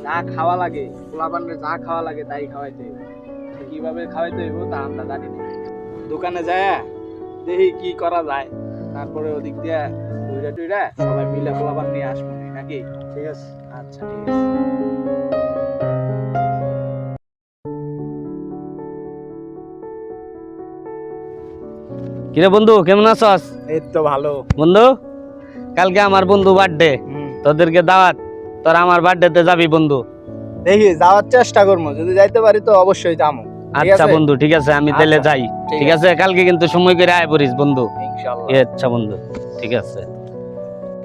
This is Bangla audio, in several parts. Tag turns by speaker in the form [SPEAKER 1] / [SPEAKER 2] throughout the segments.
[SPEAKER 1] যা খাওয়া লাগে পোলাপানরে যা খাওয়া লাগে তাই খাওয়াইতে হইব। কিভাবে খাওয়াইতে হইব তা আমরা জানি না। দোকানে যায় দেখি কি করা যায়, তারপরে ওদিক দিয়ে টুইরা টুইরা সবাই মিলে পোলাপান নিয়ে আসবো নাকি?
[SPEAKER 2] ঠিক আছে।
[SPEAKER 1] আচ্ছা ঠিক আছে।
[SPEAKER 3] কিরে বন্ধু, কেমন আছস?
[SPEAKER 1] এই তো ভালো।
[SPEAKER 3] বন্ধু, কালকে আমার বন্ধু বার্থডে, তোদেরকে দাওয়াত। তোরা আমার বার্থডেতে যাবি বন্ধু?
[SPEAKER 1] দেখি যাওয়ার চেষ্টা করবো, যদি যাইতে পারি তো অবশ্যই যাবো।
[SPEAKER 3] আচ্ছা বন্ধু ঠিক আছে, আমি তাহলে যাই। ঠিক আছে, কালকে কিন্তু সময় করে আয় পড়িস বন্ধু।
[SPEAKER 1] ইনশাআল্লাহ।
[SPEAKER 3] আচ্ছা বন্ধু ঠিক আছে।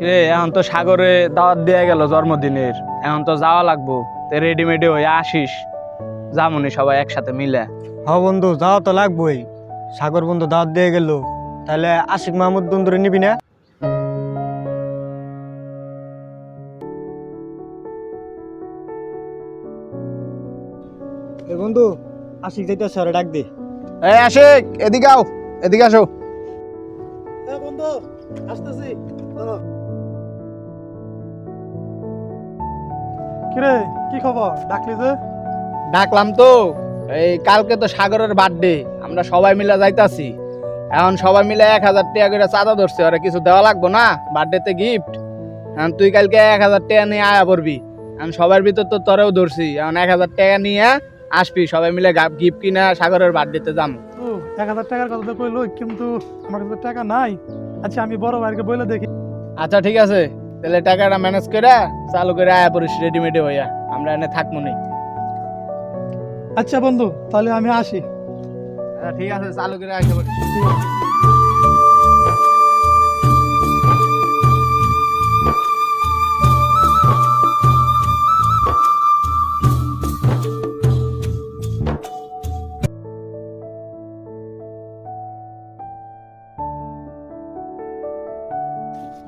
[SPEAKER 1] রে এখন তো সাগরে দাওয়াত দিয়ে গেল জন্মদিনের, এখন তো যাওয়া লাগবো। তে রেডিমেডে হয়ে আসিস, যামুনি সবাই একসাথে মিলে।
[SPEAKER 2] হ্যাঁ বন্ধু, যাওয়া তো লাগবোই। সাগর বন্ধু দাওয়াত দিয়ে গেল, তাহলে আশিক মাহমুদ বন্ধুরে নিবি না? বন্ধু, আশিক যাইতেছে, ওরে ডাক দে।
[SPEAKER 1] এই আশিক, এদিকে আও, এদিকে আসো।
[SPEAKER 2] বন্ধু আসতেছি। কিরে, কি খবর? ডাকলি যে?
[SPEAKER 1] ডাকলাম তো, এই কালকে তো সাগরের বার্থডে, আমরা সবাই মিলে যাইতাছি। এখন সবাই মিলে 1000 টাকা করে চাঁদা ধরছে, ওরা কিছু দেওয়া লাগবো না বার্থডেতে গিফট। এখন তুই কালকে 1000 টাকা নিয়ে আয়া পড়বি। এখন সবার ভিতর তো তোরেও ধরছি, এখন 1000 টাকা নিয়ে আসবি, সবাই মিলে গিফট কিনা সাগরের বার্থডেতে যাম।
[SPEAKER 2] 1000 টাকার কথা তো কইলো, কিন্তু আমার কাছে টাকা নাই। আচ্ছা, আমি বড় ভাইকে বলে দেখি।
[SPEAKER 1] আচ্ছা ঠিক আছে, তাহলে টাকাটা ম্যানেজ করে চালু করে আয়া পড়িস রেডিমেডে হইয়া, আমরা এনে থাকবো নি।
[SPEAKER 2] আচ্ছা বন্ধু, তাহলে আমি আসি।
[SPEAKER 1] আচ্ছা ঠিক আছে, চালু করে আসতে পারিস।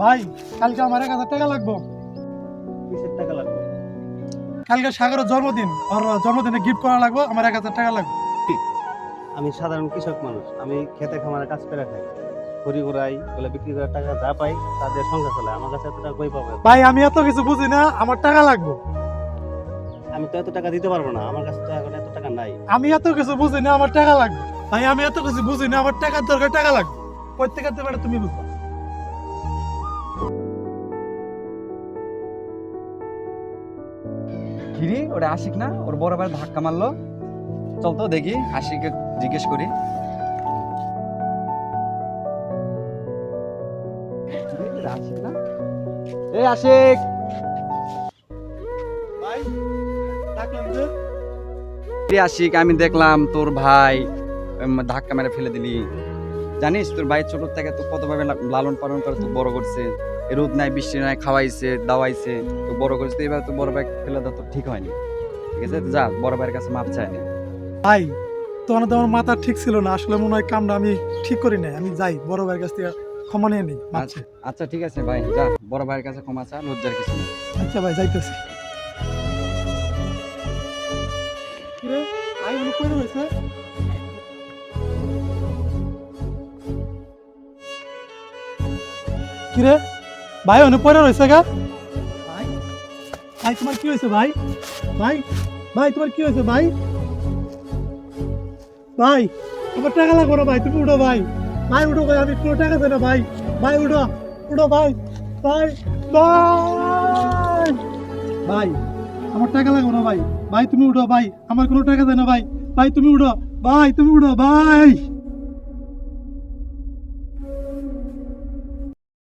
[SPEAKER 2] ভাই, কালকে আমার 1000 টাকা লাগবে।
[SPEAKER 3] কিসের টাকা লাগবে?
[SPEAKER 2] কালকে সাগরের জন্মদিন, ওর জন্মদিনে গিফট করা লাগবে, আমার 1000 টাকা লাগবে।
[SPEAKER 4] আমি সাধারণ কৃষক মানুষ, আমি খেতে খামারে কাজ করে খাই, ঘুরি ঘুরাই, বলে বিক্রি করে টাকা যা পাই তাদের সংসার চলে। আমার কাছে এত টাকা কই পাবে?
[SPEAKER 2] ভাই, আমি এত কিছু বুঝি না, আমার টাকা লাগবে।
[SPEAKER 4] আমি তো এত টাকা দিতে পারবো না, আমার কাছে তো এখন এত টাকা নাই।
[SPEAKER 2] আমি এত কিছু বুঝি না, আমার টাকা লাগবে। ভাই, আমি এত কিছু বুঝি না, আমার টাকার দরকার, টাকা লাগবে। প্রত্যেকের ব্যাপারে তুমি বুঝবা।
[SPEAKER 5] কিরে, ওটা আশিক না? ওর বড় ভাই ধাক্কা মারলো। চল তো দেখি, আশিককে জিজ্ঞেস করি। আশিক না? এই আশিক,
[SPEAKER 2] ভাই, ডাকলাম যে?
[SPEAKER 5] রে আশিক, আমি দেখলাম তোর ভাই ধাক্কা মেরে ফেলে দিলি। জানিস তোর ভাই ছোট থেকে তো কতভাবে লালন পালন করে তো বড় করছে, রোদ নাই বৃষ্টি নাই, খাওয়াইছে দাওয়াইছে তো বড় করছে। এবার তো বড় ভাই ফেলে দেওয়া তো ঠিক হয়নি। ঠিক আছে, যা বড় ভাইয়ের কাছে মাপ চাই না।
[SPEAKER 2] ভাই, তখন তো আমার মাথা ঠিক ছিল না, আসলে মনে হয় কামটা আমি ঠিক করি নাই। আমি যাই, বড় ভাইয়ের কাছ থেকে ক্ষমা নিয়ে নিই। আচ্ছা
[SPEAKER 5] আচ্ছা ঠিক আছে ভাই, যা বড় ভাইয়ের কাছে ক্ষমা চা, লজ্জার কিছু নেই।
[SPEAKER 2] আচ্ছা ভাই, যাইতেছি। কিরে, ভাই অনেক কইরা হইছে? কিরে, ভাই অনেক পয়রা রয়েছে গা? ভাই, ভাই তোমার কি হয়েছে ভাই? ভাই, ভাই তোমার কি হয়েছে ভাই? ভাই, আমার টাকা লাগবে না ভাই, তুমি উঠো ভাই। ভাই উঠো ভাই, আমি কোনো টাকা চাই না ভাই। ভাই উঠো, উঠো ভাই। ভাই, ভাই, ভাই, আমার টাকা লাগবে না ভাই। ভাই তুমি উঠো ভাই, আমার কোনো টাকা চাই না ভাই। ভাই তুমি উঠো, ভাই তুমি উঠো ভাই।